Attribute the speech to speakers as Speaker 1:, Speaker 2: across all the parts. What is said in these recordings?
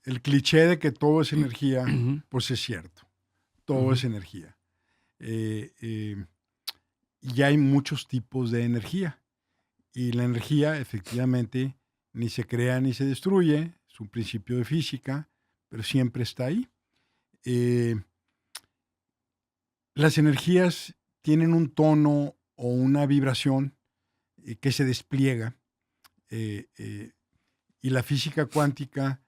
Speaker 1: el cliché de que todo es energía,
Speaker 2: Ujú.
Speaker 1: pues es cierto. Todo
Speaker 2: Ujú.
Speaker 1: es energía. Y hay muchos tipos de energía. Y la energía, efectivamente, ni se crea ni se destruye. Es un principio de física, pero siempre está ahí. Eh, las energías tienen un tono o una vibración que se despliega. eh, eh, y la física cuántica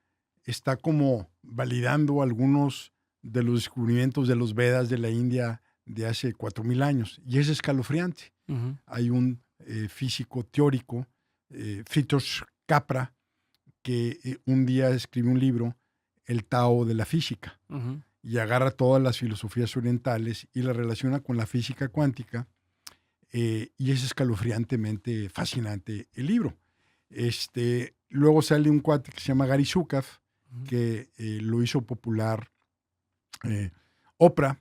Speaker 1: está como validando algunos de los descubrimientos de los Vedas de la India de hace 4000 años. Y es escalofriante.
Speaker 2: Ujú.
Speaker 1: Hay un físico teórico, Fritos Capra, que un día escribe un libro, El Tao de la Física,
Speaker 2: Ujú.
Speaker 1: y agarra todas las filosofías orientales y las relaciona con la física cuántica, y es escalofriantemente fascinante el libro. Luego sale un cuate que se llama Gary Zukav,
Speaker 2: Ujú.
Speaker 1: que lo hizo popular Oprah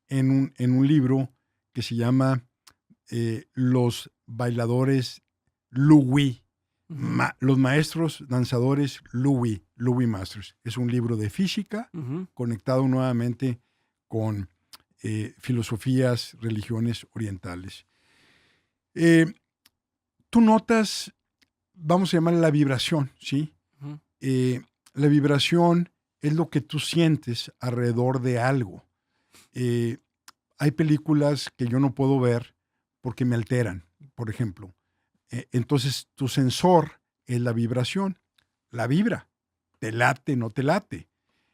Speaker 1: en un libro que se llama Los bailadores Louis,
Speaker 2: Ujú.
Speaker 1: los maestros danzadores Louis Masters. Es un libro de física
Speaker 2: Ujú.
Speaker 1: conectado nuevamente con filosofías, religiones orientales. Eh, Tú notas, vamos a llamarla la vibración, ¿sí?
Speaker 2: Ujú.
Speaker 1: Eh, la vibración es lo que tú sientes alrededor de algo. Eh, Hay películas que yo no puedo ver porque me alteran, por ejemplo. Entonces, tu sensor es la vibración. La vibra. Te late, no te late.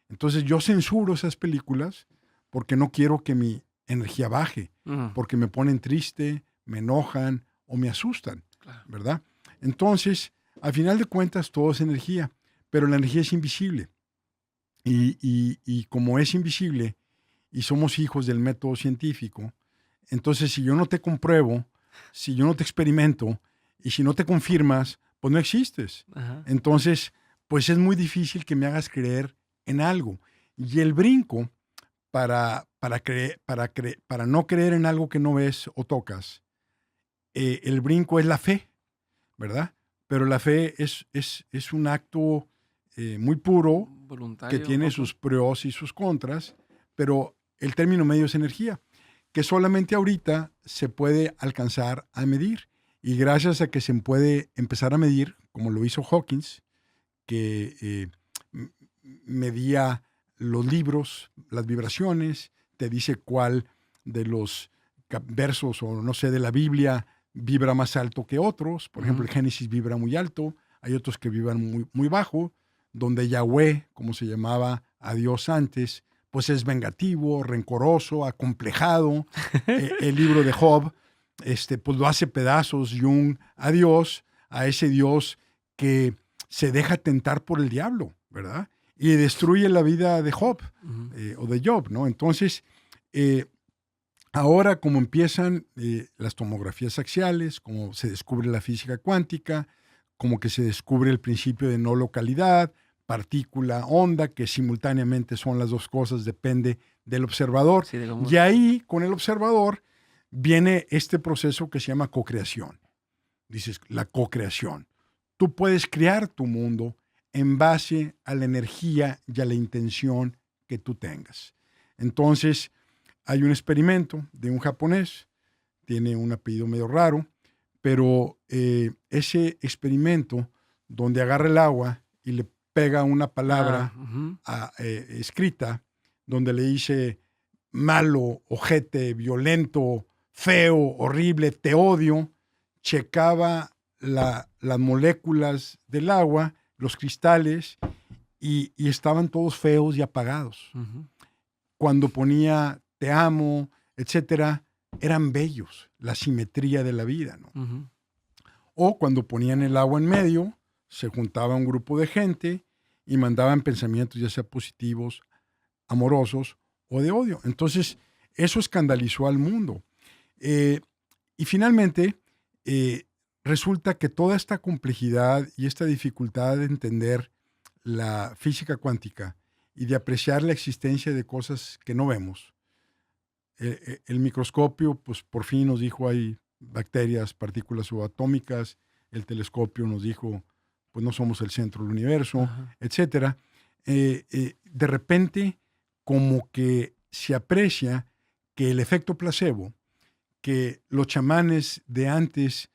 Speaker 1: Entonces, yo censuro esas películas porque no quiero que mi energía baje,
Speaker 2: Ujú.
Speaker 1: porque me ponen triste, me enojan o me asustan,
Speaker 2: Claro.
Speaker 1: ¿verdad? Entonces, al final de cuentas, todo es energía, pero la energía es invisible. Y como es invisible y somos hijos del método científico, entonces si yo no te compruebo, si yo no te experimento y si no te confirmas, pues no existes.
Speaker 2: Ajá.
Speaker 1: Entonces, pues es muy difícil que me hagas creer en algo. Y el brinco para no creer en algo que no ves o tocas, el brinco es la fe, ¿verdad? Pero la fe es un acto muy puro que
Speaker 2: Voluntario un
Speaker 1: tiene
Speaker 2: poco.
Speaker 1: sus pros y sus contras, pero el término medio es energía, que solamente ahorita se puede alcanzar a medir. Y gracias a que se puede empezar a medir, como lo hizo Hawkins, que medía los libros, las vibraciones, te dice cuál de los versos o no sé de la Biblia vibra más alto que otros. Por ejemplo,
Speaker 2: Ujú.
Speaker 1: el Génesis vibra muy alto, hay otros que vibran muy, muy bajo, donde Yahweh, como se llamaba a Dios antes, pues es vengativo, rencoroso, acomplejado. El libro de Job, pues lo hace pedazos Jung a Dios, a ese Dios que se deja tentar por el diablo, ¿verdad? Y destruye la vida de Job,
Speaker 2: Ujú.
Speaker 1: o de Job, ¿no? Entonces, eh, ahora como empiezan las tomografías axiales, como se descubre la física cuántica, como que se descubre el principio de no localidad, partícula, onda, que simultáneamente son las dos cosas, depende del observador.
Speaker 2: Sí, de cómo.
Speaker 1: Y ahí, con el observador, viene este proceso que se llama cocreación. Dices, la cocreación. Tú puedes crear tu mundo en base a la energía y a la intención que tú tengas. Entonces, hay un experimento de un japonés, tiene un apellido medio raro, pero ese experimento donde agarra el agua y le pega una palabra
Speaker 2: Ujú.
Speaker 1: escrita, donde le dice malo, ojete, violento, feo, horrible, te odio, checaba las moléculas del agua, los cristales, y estaban todos feos y apagados.
Speaker 2: Ujú.
Speaker 1: Cuando ponía te amo, etcétera, eran bellos, la simetría de la vida, ¿no?
Speaker 2: Ujú.
Speaker 1: O cuando ponían el agua en medio, se juntaba un grupo de gente y mandaban pensamientos, ya sea positivos, amorosos o de odio. Entonces, eso escandalizó al mundo. Eh, y finalmente, eh, resulta que toda esta complejidad y esta dificultad de entender la física cuántica y de apreciar la existencia de cosas que no vemos, el microscopio, pues por fin nos dijo hay bacterias, partículas subatómicas, el telescopio nos dijo, pues no somos el centro del universo,
Speaker 2: Ajá.
Speaker 1: etcétera. de repente como que se aprecia que el efecto placebo, que los chamanes de antes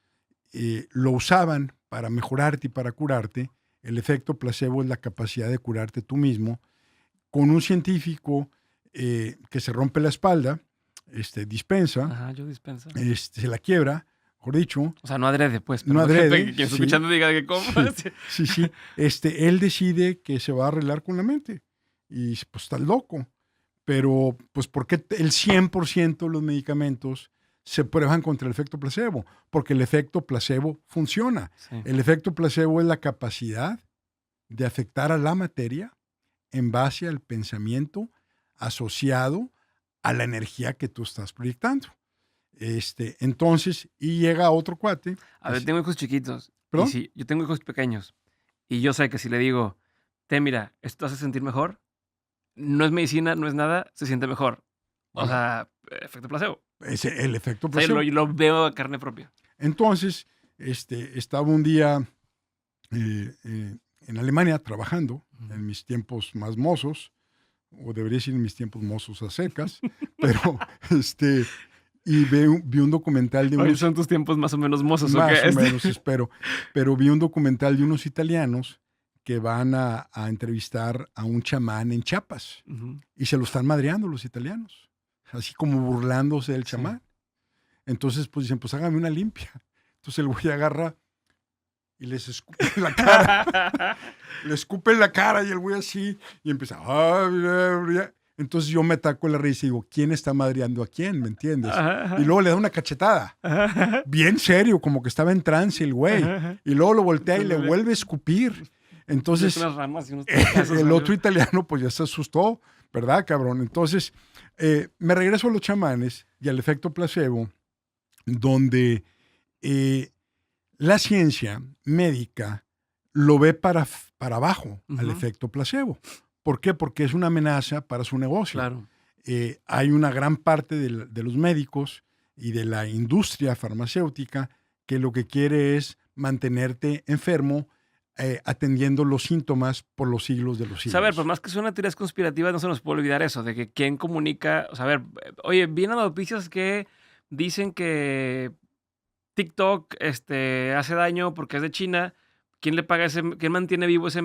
Speaker 1: lo usaban para mejorarte y para curarte, el efecto placebo es la capacidad de curarte tú mismo. Con un científico que se rompe la espalda, dispensa,
Speaker 2: Ajá, yo dispensa.
Speaker 1: se la quiebra, mejor dicho.
Speaker 2: O sea, no adrede, pues. Pero
Speaker 1: No adrede.
Speaker 2: Quien está escuchando diga que cómo.
Speaker 1: Sí. Él decide que se va a arreglar con la mente. Y pues está loco. Pero, pues, ¿por qué el 100% de los medicamentos se prueban contra el efecto placebo? Porque el efecto placebo funciona.
Speaker 2: Sí.
Speaker 1: El efecto placebo es la capacidad de afectar a la materia en base al pensamiento asociado a la energía que tú estás proyectando. Entonces, y llega otro cuate.
Speaker 2: A ver, tengo hijos chiquitos.
Speaker 1: ¿Perdón?
Speaker 2: Y si yo tengo hijos pequeños. Y yo sé que si le digo, mira, esto te hace sentir mejor, no es medicina, no es nada, se siente mejor. O sea, efecto placebo.
Speaker 1: El efecto
Speaker 2: O sea,
Speaker 1: placebo.
Speaker 2: yo lo veo a carne propia.
Speaker 1: Entonces, estaba un día en Alemania trabajando, en mis tiempos más mozos, o debería decir en mis tiempos mozos a secas, pero y vi un documental de
Speaker 2: unos... Son tus tiempos más o menos mozos, ¿o qué?
Speaker 1: Más o menos, espero. Pero vi un documental de unos italianos que van a entrevistar a un chamán en Chiapas. Y se lo están madreando los italianos, así como burlándose del chamán. Entonces, pues dicen, pues hágame una limpia. Entonces el güey agarra y les escupe en la cara. Le escupe en la cara y el güey así. Y empieza, entonces yo me ataco la risa y digo, ¿quién está madreando a quién? ¿Me entiendes? Y luego le da una cachetada. Bien serio, como que estaba en trance el güey. Y luego lo voltea y le vuelve a escupir. Entonces, el otro italiano pues ya se asustó, ¿verdad, cabrón? Entonces, me regreso a los chamanes y al efecto placebo, donde la ciencia médica lo ve para abajo al efecto placebo. ¿Por qué? Porque es una amenaza para su negocio.
Speaker 2: Claro.
Speaker 1: Hay una gran parte de los médicos y de la industria farmacéutica que lo que quiere es mantenerte enfermo, atendiendo los síntomas por los siglos de los siglos.
Speaker 2: O sea, a ver, pues más que son teorías conspirativas, no se nos puede olvidar eso, de que quién comunica. O sea, a ver, oye, vienen noticias que dicen que TikTok hace daño porque es de China. ¿Quién le paga quién mantiene vivo ese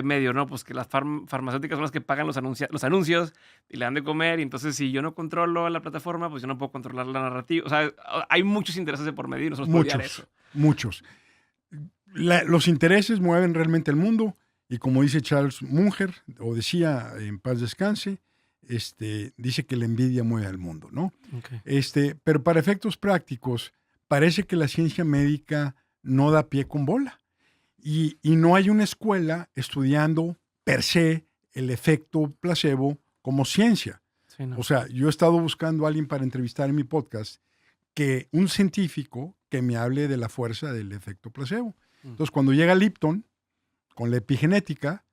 Speaker 2: medio, no? Pues que las farmacéuticas son las que pagan los anuncios y le dan de comer. Y entonces, si yo no controlo la plataforma, pues yo no puedo controlar la narrativa. O sea, hay muchos intereses de por medio y no se nos puede olvidar eso.
Speaker 1: Muchos. Los intereses mueven realmente el mundo. Y como dice Charles Munger, o decía, en paz descanse, dice que la envidia mueve al mundo, ¿no?
Speaker 2: Okay.
Speaker 1: Pero para efectos prácticos, parece que la ciencia médica no da pie con bola. Y no hay una escuela estudiando per se el efecto placebo como ciencia.
Speaker 2: Sí, no.
Speaker 1: O sea, yo he estado buscando a alguien para entrevistar en mi podcast, que un científico que me hable de la fuerza del efecto placebo. Entonces, cuando llega Lipton con la epigenética,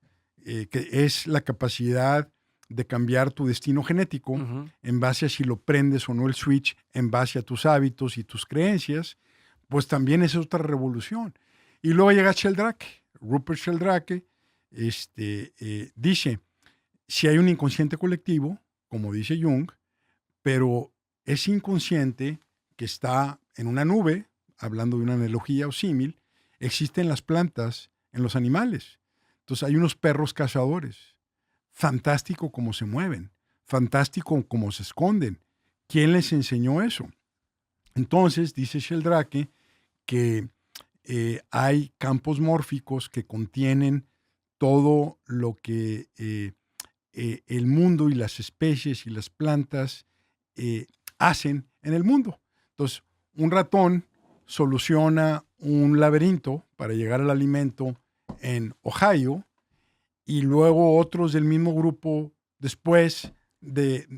Speaker 1: que es la capacidad de cambiar tu destino genético en base a si lo prendes o no el switch, en base a tus hábitos y tus creencias, pues también es otra revolución. Y luego llega Sheldrake, Rupert Sheldrake, dice, si hay un inconsciente colectivo, como dice Jung, pero ese inconsciente que está en una nube, hablando de una analogía o símil, existe en las plantas, en los animales. Entonces hay unos perros cazadores. Fantástico cómo se mueven, fantástico cómo se esconden. ¿Quién les enseñó eso? Entonces, dice Sheldrake que hay campos mórficos que contienen todo lo que el mundo y las especies y las plantas hacen en el mundo. Entonces, un ratón soluciona un laberinto para llegar al alimento en Ohio y luego otros del mismo grupo después,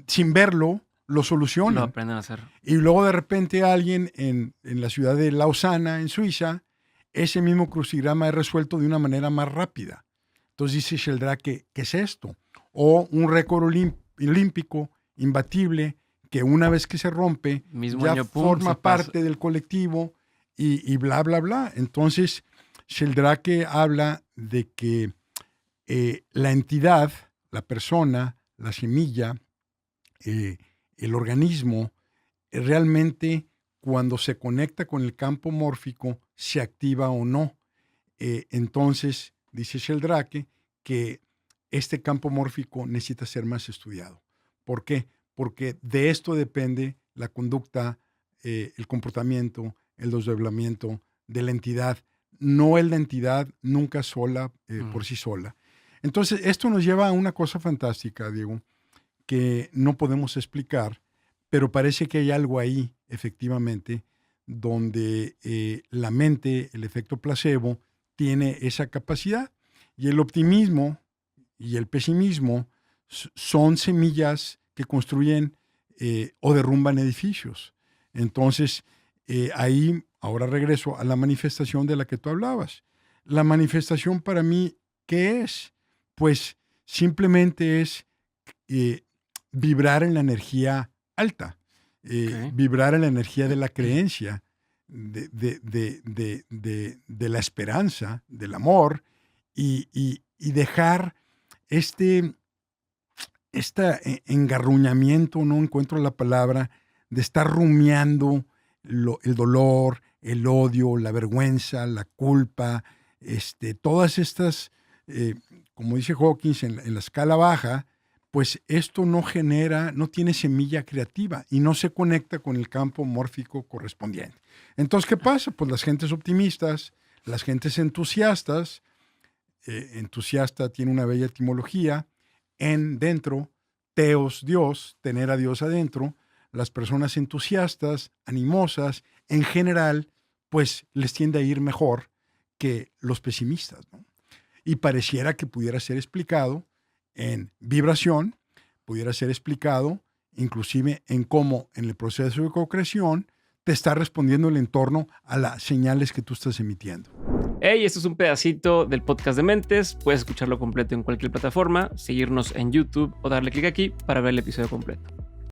Speaker 1: sin verlo, lo solucionan.
Speaker 2: Lo aprenden a hacer.
Speaker 1: Y luego de repente alguien en la ciudad de Lausana, en Suiza, ese mismo crucigrama es resuelto de una manera más rápida. Entonces dice Sheldrake, ¿qué es esto? O un récord olímpico imbatible que una vez que se rompe,
Speaker 2: mismo
Speaker 1: ya
Speaker 2: año,
Speaker 1: forma parte del colectivo y bla, bla, bla. Entonces Sheldrake habla de que la entidad, la persona, la semilla, el organismo, realmente cuando se conecta con el campo mórfico, se activa o no. Entonces, dice Sheldrake que este campo mórfico necesita ser más estudiado. ¿Por qué? Porque de esto depende la conducta, el comportamiento, el desdoblamiento de la entidad. No es la entidad nunca sola, por sí sola. Entonces, esto nos lleva a una cosa fantástica, Diego, que no podemos explicar, pero parece que hay algo ahí, efectivamente, donde la mente, el efecto placebo, tiene esa capacidad. Y el optimismo y el pesimismo son semillas que construyen o derrumban edificios. Entonces, ahí, ahora regreso a la manifestación de la que tú hablabas. La manifestación para mí, ¿qué es? Pues simplemente es vibrar en la energía alta, vibrar en la energía de la creencia, de la esperanza, del amor, y dejar este engarruñamiento, no encuentro la palabra, de estar rumiando el dolor, el odio, la vergüenza, la culpa, todas estas, como dice Hawkins, en la escala baja, pues esto no tiene semilla creativa y no se conecta con el campo mórfico correspondiente. Entonces, ¿qué pasa? Pues las gentes optimistas, las gentes entusiastas, entusiasta tiene una bella etimología, dentro, teos, Dios, tener a Dios adentro, las personas entusiastas, animosas, en general, pues les tiende a ir mejor que los pesimistas, ¿no? Y pareciera que pudiera ser explicado en vibración, pudiera ser explicado inclusive en cómo en el proceso de co-creación te está respondiendo el entorno a las señales que tú estás emitiendo.
Speaker 2: Hey, esto es un pedacito del podcast de Mentes. Puedes escucharlo completo en cualquier plataforma, seguirnos en YouTube o darle clic aquí para ver el episodio completo.